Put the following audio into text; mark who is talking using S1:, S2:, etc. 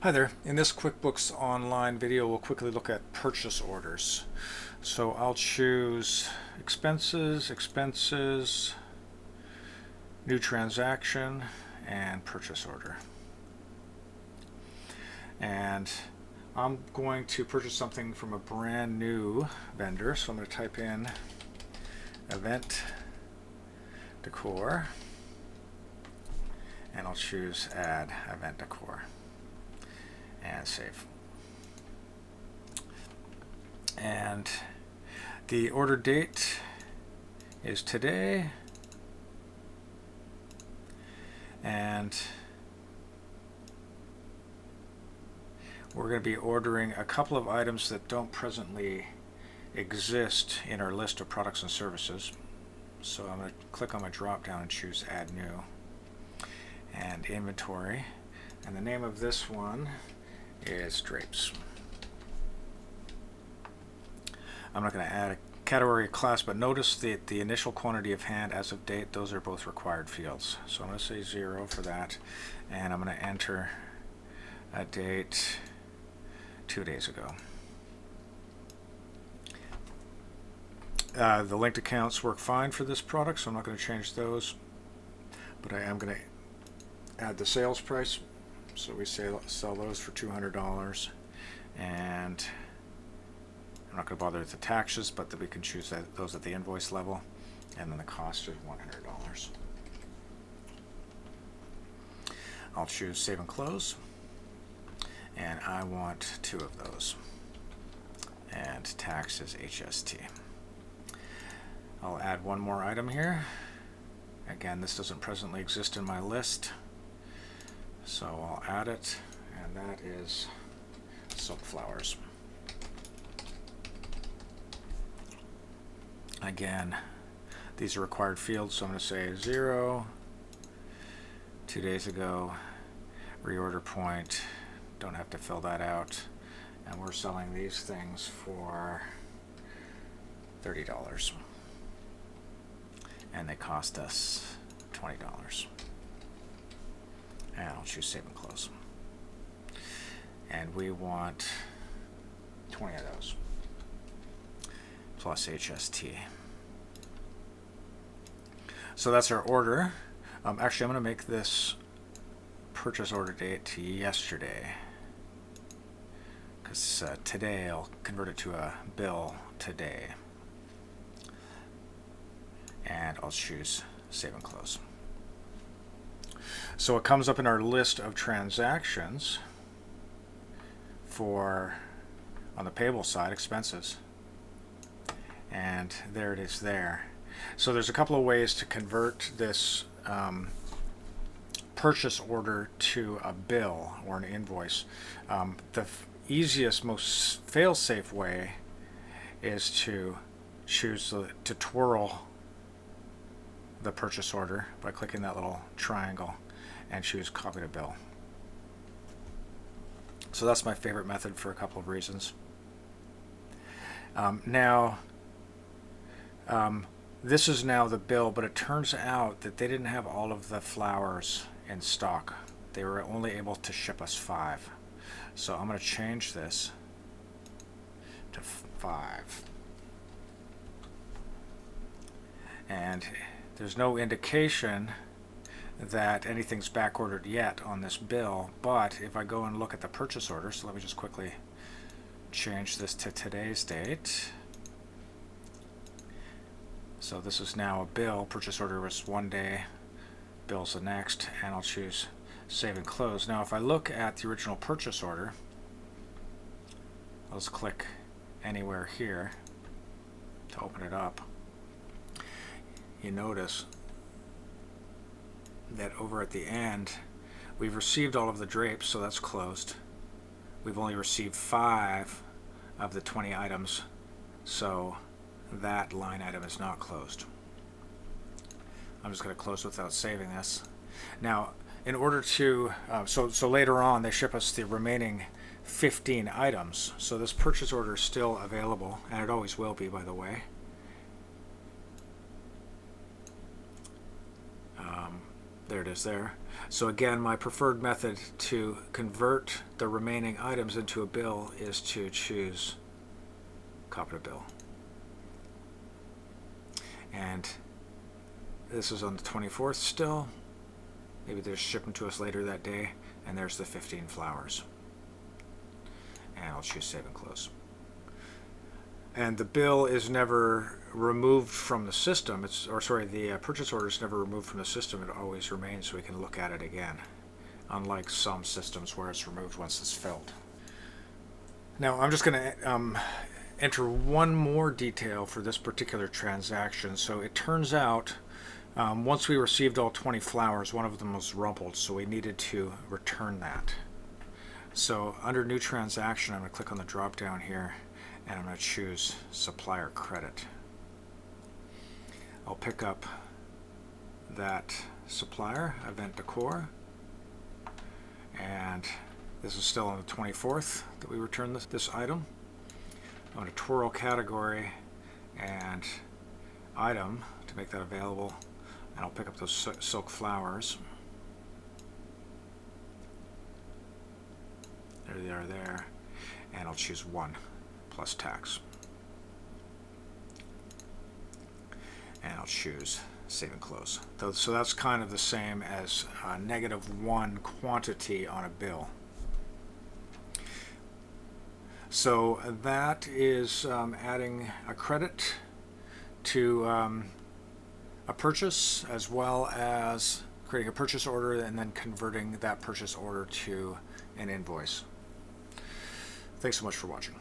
S1: Hi there. In this QuickBooks Online video, we'll quickly look at purchase orders. So I'll choose expenses, new transaction, and purchase order. And I'm going to purchase something from a brand new vendor. So I'm going to type in event decor, and I'll choose add event decor. And save. And the order date is today, and we're going to be ordering a couple of items that don't presently exist in our list of products and services. So I'm going to click on my drop down and choose add new and inventory, and the name of this one is drapes. I'm not going to add a category class, but notice that the initial quantity of hand as of date, those are both required fields. So I'm going to say 0 for that, and I'm going to enter a date 2 days ago. The linked accounts work fine for this product, so I'm not going to change those, but I am going to add the sales price. So we sell those for $200, and I'm not going to bother with the taxes, but that we can choose those at the invoice level, and then the cost is $100. I'll choose save and close, and I want 2 of those, and tax is HST. I'll add one more item here. Again, this doesn't presently exist in my list, so I'll add it, and that is silk flowers. Again, these are required fields, so I'm going to say 0, 2 days ago, reorder point, don't have to fill that out, and we're selling these things for $30, and they cost us $20. And I'll choose save and close. And we want 20 of those, plus HST. So that's our order. Actually, I'm going to make this purchase order date to yesterday, because today I'll convert it to a bill today. And I'll choose save and close. So it comes up in our list of transactions for, on the payable side, expenses. And there it is there. So there's a couple of ways to convert this purchase order to a bill or an invoice. The easiest, most fail-safe way is to choose to twirl the purchase order by clicking that little triangle and choose copy to bill. So that's my favorite method for a couple of reasons. This is now the bill, but it turns out that they didn't have all of the flowers in stock. They were only able to ship us 5. So I'm going to change this to 5. And there's no indication that anything's back ordered yet on this bill, but if I go and look at the purchase order, so let me just quickly change this to today's date. So this is now a bill. Purchase order was 1 day, bill's the next, and I'll choose save and close. Now if I look at the original purchase order, I'll just click anywhere here to open it up. You notice that over at the end we've received all of the drapes, so that's closed. We've only received 5 of the 20 items, so that line item is not closed. I'm just going to close without saving this. Now in order to so later on they ship us the remaining 15 items, so this purchase order is still available, and it always will be, by the way. There it is there. So again, my preferred method to convert the remaining items into a bill is to choose copy to bill. And this is on the 24th still. Maybe they're shipping to us later that day. And there's the 15 flowers. And I'll choose save and close. And the bill is never removed from the system. The purchase order is never removed from the system. It always remains, so we can look at it again, unlike some systems where it's removed once it's filled. Now I'm just going to enter one more detail for this particular transaction. So it turns out once we received all 20 flowers, one of them was rumpled, so we needed to return that. So under new transaction, I'm going to click on the drop down here, and I'm going to choose supplier credit. I'll pick up that supplier, event decor, and this is still on the 24th that we returned this item. I'm going to twirl category and item to make that available, and I'll pick up those silk flowers. There they are there, and I'll choose 1 plus tax. And I'll choose save and close. So that's kind of the same as -1 quantity on a bill. So that is adding a credit to a purchase, as well as creating a purchase order and then converting that purchase order to an invoice. Thanks so much for watching.